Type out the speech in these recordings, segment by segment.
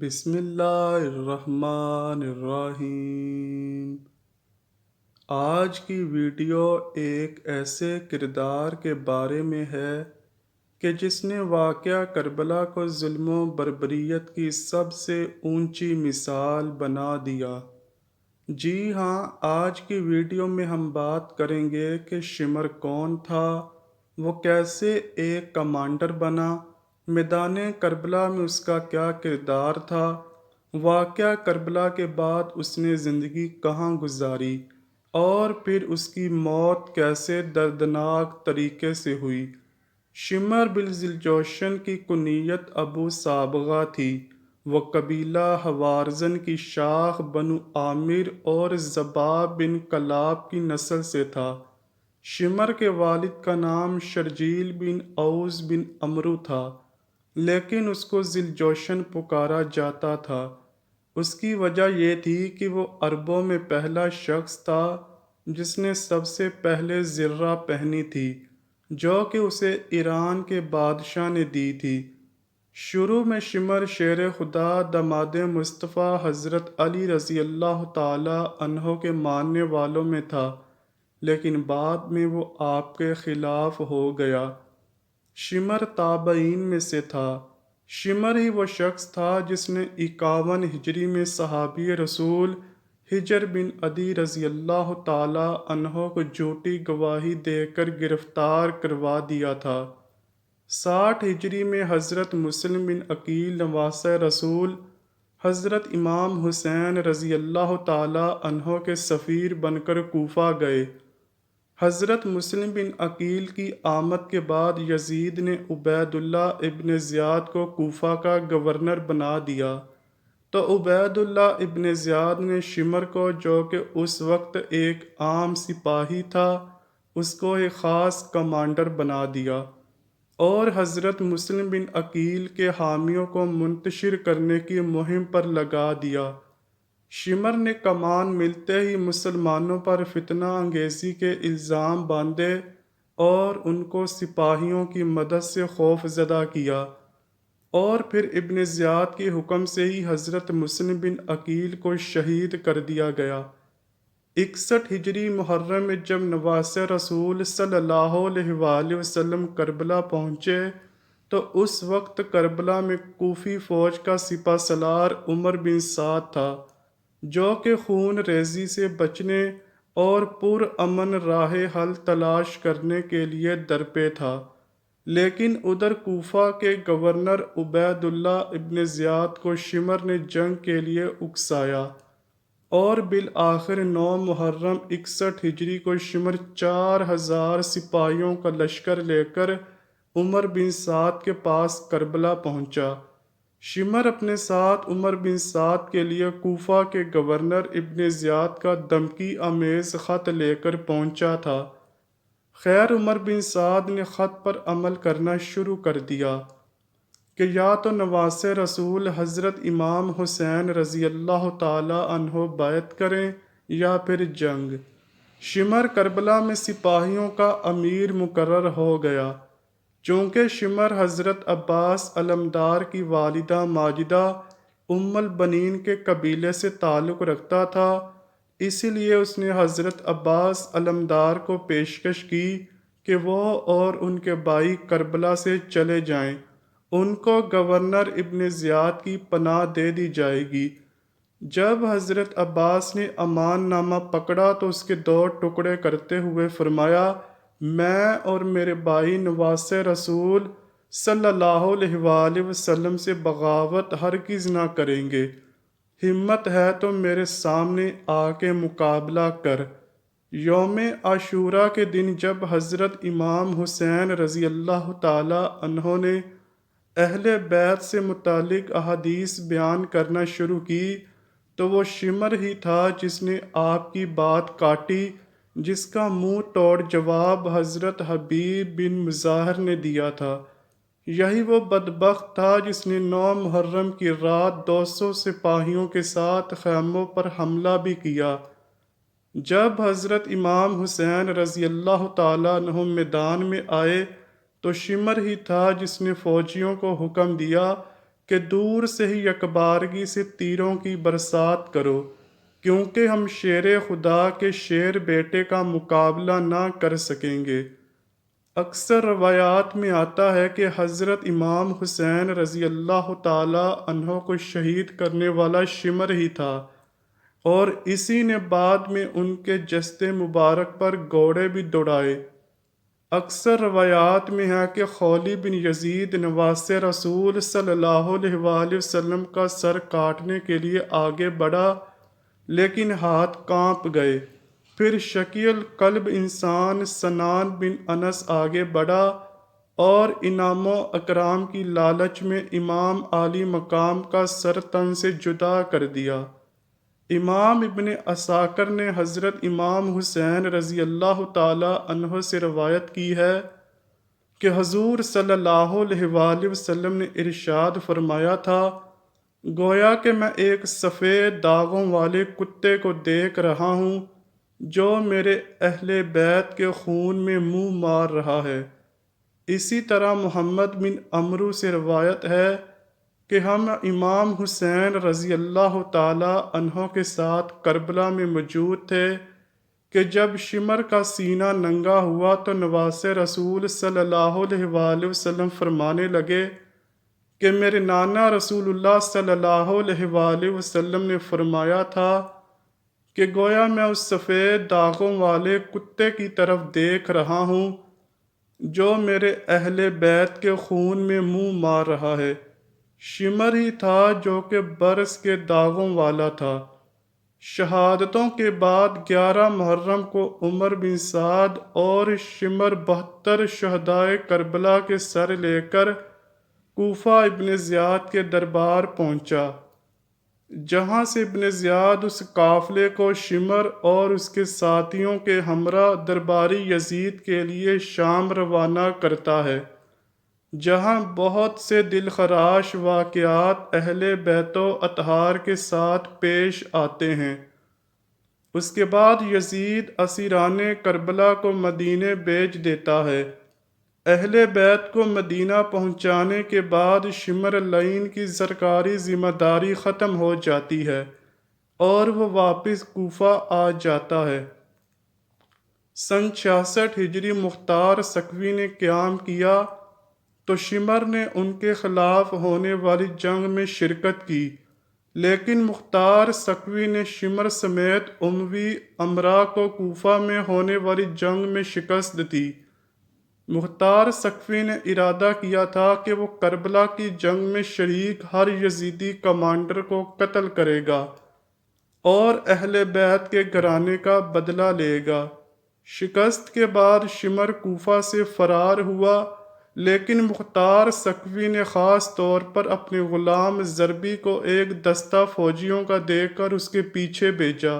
بسم اللہ الرحمن الرحیم۔ آج کی ویڈیو ایک ایسے کردار کے بارے میں ہے کہ جس نے واقعہ کربلا کو ظلم و بربریت کی سب سے اونچی مثال بنا دیا۔ جی ہاں، آج کی ویڈیو میں ہم بات کریں گے کہ شمر کون تھا، وہ کیسے ایک کمانڈر بنا، میدان کربلا میں اس کا کیا کردار تھا، واقعہ کربلا کے بعد اس نے زندگی کہاں گزاری، اور پھر اس کی موت کیسے دردناک طریقے سے ہوئی۔ شمر بن ذوالجوشن کی کنیت ابو صابغہ تھی۔ وہ قبیلہ حوارزن کی شاخ بنو عامر اور ضباب بن کلاب کی نسل سے تھا۔ شمر کے والد کا نام شرجیل بن اوس بن عمرو تھا، لیکن اس کو ذوالجوشن پکارا جاتا تھا۔ اس کی وجہ یہ تھی کہ وہ عربوں میں پہلا شخص تھا جس نے سب سے پہلے زرہ پہنی تھی، جو کہ اسے ایران کے بادشاہ نے دی تھی۔ شروع میں شمر شیر خدا داماد مصطفیٰ حضرت علی رضی اللہ تعالی عنہ کے ماننے والوں میں تھا، لیکن بعد میں وہ آپ کے خلاف ہو گیا۔ شمر تابعین میں سے تھا۔ شمر ہی وہ شخص تھا جس نے 51 ہجری میں صحابی رسول حجر بن عدی رضی اللہ تعالی عنہ کو جھوٹی گواہی دے کر گرفتار کروا دیا تھا۔ 60 ہجری میں حضرت مسلم بن عقیل نواسہ رسول حضرت امام حسین رضی اللہ تعالی عنہ کے سفیر بن کر کوفہ گئے۔ حضرت مسلم بن عقیل کی آمد کے بعد یزید نے عبید اللہ ابن زیاد کو کوفہ کا گورنر بنا دیا، تو عبید اللہ ابن زیاد نے شمر کو، جو کہ اس وقت ایک عام سپاہی تھا، اس کو ایک خاص کمانڈر بنا دیا اور حضرت مسلم بن عقیل کے حامیوں کو منتشر کرنے کی مہم پر لگا دیا۔ شمر نے کمان ملتے ہی مسلمانوں پر فتنہ انگیزی کے الزام باندھے اور ان کو سپاہیوں کی مدد سے خوف زدہ کیا، اور پھر ابن زیاد کے حکم سے ہی حضرت مسلم بن عقیل کو شہید کر دیا گیا۔ 61 ہجری محرم میں جب نواسہ رسول صلی اللہ علیہ وآلہ وسلم کربلا پہنچے تو اس وقت کربلا میں کوفی فوج کا سپہ سالار عمر بن سعد تھا، جو کہ خون ریزی سے بچنے اور پرامن راہ حل تلاش کرنے کے لیے درپے تھا۔ لیکن ادھر کوفہ کے گورنر عبید اللہ ابن زیاد کو شمر نے جنگ کے لیے اکسایا، اور بالآخر 9 محرم 61 ہجری کو شمر 4000 سپاہیوں کا لشکر لے کر عمر بن سعد کے پاس کربلا پہنچا۔ شمر اپنے ساتھ عمر بن سعد کے لیے کوفہ کے گورنر ابن زیاد کا دھمکی آمیز خط لے کر پہنچا تھا۔ خیر، عمر بن سعد نے خط پر عمل کرنا شروع کر دیا کہ یا تو نواسہ رسول حضرت امام حسین رضی اللہ تعالی عنہ بیعت کریں یا پھر جنگ۔ شمر کربلا میں سپاہیوں کا امیر مقرر ہو گیا۔ چونکہ شمر حضرت عباس علمدار کی والدہ ماجدہ ام البنین کے قبیلے سے تعلق رکھتا تھا، اسی لیے اس نے حضرت عباس علمدار کو پیشکش کی کہ وہ اور ان کے بھائی کربلا سے چلے جائیں، ان کو گورنر ابن زیاد کی پناہ دے دی جائے گی۔ جب حضرت عباس نے امان نامہ پکڑا تو اس کے 2 ٹکڑے کرتے ہوئے فرمایا، میں اور میرے بھائی نواسہ رسول صلی اللہ علیہ وآلہ وسلم سے بغاوت ہرگز نہ کریں گے، ہمت ہے تو میرے سامنے آ کے مقابلہ کر۔ یوم عاشوراء کے دن جب حضرت امام حسین رضی اللہ تعالی عنہ نے اہل بیت سے متعلق احادیث بیان کرنا شروع کی تو وہ شمر ہی تھا جس نے آپ کی بات کاٹی، جس کا منہ توڑ جواب حضرت حبیب بن مظاہر نے دیا تھا۔ یہی وہ بدبخت تھا جس نے 9 محرم کی رات 200 سپاہیوں کے ساتھ خیموں پر حملہ بھی کیا۔ جب حضرت امام حسین رضی اللہ تعالیٰ عنہ میدان میں آئے تو شمر ہی تھا جس نے فوجیوں کو حکم دیا کہ دور سے ہی یکبارگی سے تیروں کی برسات کرو، کیونکہ ہم شیر خدا کے شیر بیٹے کا مقابلہ نہ کر سکیں گے۔ اکثر روایات میں آتا ہے کہ حضرت امام حسین رضی اللہ تعالی عنہ کو شہید کرنے والا شمر ہی تھا، اور اسی نے بعد میں ان کے جسد مبارک پر گھوڑے بھی دوڑائے۔ اکثر روایات میں ہے کہ خولی بن یزید نواسے رسول صلی اللہ علیہ وآلہ وسلم کا سر کاٹنے کے لیے آگے بڑھا، لیکن ہاتھ کانپ گئے۔ پھر شکیل قلب انسان سنان بن انس آگے بڑھا اور انعام و اکرام کی لالچ میں امام عالی مقام کا سر تن سے جدا کر دیا۔ امام ابن عساکر نے حضرت امام حسین رضی اللہ تعالی عنہ سے روایت کی ہے کہ حضور صلی اللہ علیہ وآلہ وسلم نے ارشاد فرمایا تھا، گویا کہ میں ایک سفید داغوں والے کتے کو دیکھ رہا ہوں جو میرے اہل بیت کے خون میں منہ مار رہا ہے۔ اسی طرح محمد بن عمرو سے روایت ہے کہ ہم امام حسین رضی اللہ تعالی عنہ کے ساتھ کربلا میں موجود تھے کہ جب شمر کا سینہ ننگا ہوا تو نواسے رسول صلی اللہ علیہ وآلہ وسلم فرمانے لگے کہ میرے نانا رسول اللہ صلی اللہ علیہ وآلہ وسلم نے فرمایا تھا کہ گویا میں اس سفید داغوں والے کتے کی طرف دیکھ رہا ہوں جو میرے اہل بیت کے خون میں منہ مار رہا ہے۔ شمر ہی تھا جو کہ برس کے داغوں والا تھا۔ شہادتوں کے بعد 11 محرم کو عمر بن سعد اور شمر 72 شہدائے کربلا کے سر لے کر کوفہ ابن زیاد کے دربار پہنچا، جہاں سے ابن زیاد اس قافلے کو شمر اور اس کے ساتھیوں کے ہمراہ درباری یزید کے لیے شام روانہ کرتا ہے، جہاں بہت سے دلخراش واقعات اہل بیت و اطہار کے ساتھ پیش آتے ہیں۔ اس کے بعد یزید اسیران کربلا کو مدینے بھیج دیتا ہے۔ اہل بیت کو مدینہ پہنچانے کے بعد شمر لعین کی سرکاری ذمہ داری ختم ہو جاتی ہے اور وہ واپس کوفہ آ جاتا ہے۔ سن 66 ہجری مختار سقفی نے قیام کیا تو شمر نے ان کے خلاف ہونے والی جنگ میں شرکت کی، لیکن مختار سقفی نے شمر سمیت اموی امراء کو کوفہ میں ہونے والی جنگ میں شکست دی۔ مختار سقفی نے ارادہ کیا تھا کہ وہ کربلا کی جنگ میں شریک ہر یزیدی کمانڈر کو قتل کرے گا اور اہل بیت کے گھرانے کا بدلہ لے گا۔ شکست کے بعد شمر کوفہ سے فرار ہوا، لیکن مختار سقفی نے خاص طور پر اپنے غلام ضربی کو ایک دستہ فوجیوں کا دے کر اس کے پیچھے بھیجا،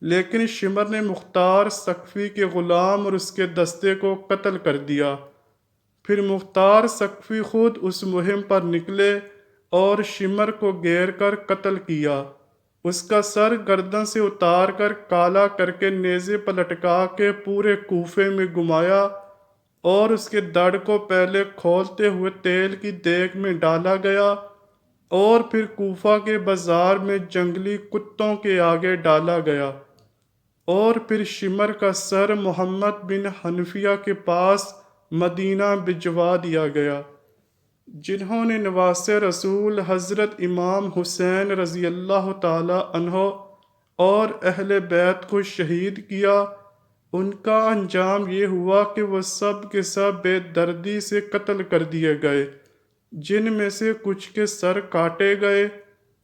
لیکن شمر نے مختار سقفی کے غلام اور اس کے دستے کو قتل کر دیا۔ پھر مختار سقفی خود اس مہم پر نکلے اور شمر کو گھیر کر قتل کیا، اس کا سر گردن سے اتار کر کالا کر کے نیزے پر لٹکا کے پورے کوفے میں گھمایا اور اس کے دڑ کو پہلے کھولتے ہوئے تیل کی دیگ میں ڈالا گیا اور پھر کوفہ کے بازار میں جنگلی کتوں کے آگے ڈالا گیا، اور پھر شمر کا سر محمد بن حنفیہ کے پاس مدینہ بھجوا دیا گیا، جنہوں نے نواسے رسول حضرت امام حسین رضی اللہ تعالی عنہ اور اہل بیت کو شہید کیا۔ ان کا انجام یہ ہوا کہ وہ سب کے سب بے دردی سے قتل کر دیے گئے، جن میں سے کچھ کے سر کاٹے گئے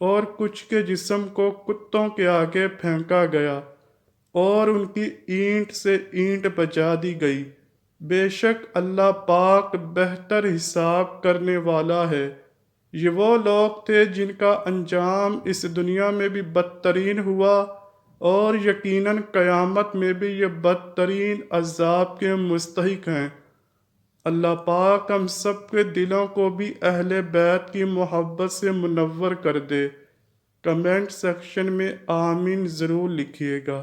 اور کچھ کے جسم کو کتوں کے آگے پھینکا گیا اور ان کی اینٹ سے اینٹ بجا دی گئی۔ بے شک اللہ پاک بہتر حساب کرنے والا ہے۔ یہ وہ لوگ تھے جن کا انجام اس دنیا میں بھی بدترین ہوا، اور یقیناً قیامت میں بھی یہ بدترین عذاب کے مستحق ہیں۔ اللہ پاک ہم سب کے دلوں کو بھی اہل بیت کی محبت سے منور کر دے۔ کمنٹ سیکشن میں آمین ضرور لکھیے گا۔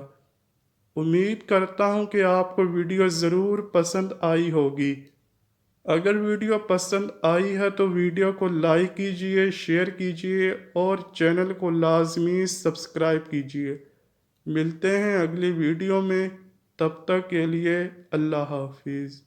امید کرتا ہوں کہ آپ کو ویڈیو ضرور پسند آئی ہوگی۔ اگر ویڈیو پسند آئی ہے تو ویڈیو کو لائک کیجیے، شیئر کیجیے اور چینل کو لازمی سبسکرائب کیجیے۔ ملتے ہیں اگلی ویڈیو میں، تب تک کے لیے اللہ حافظ۔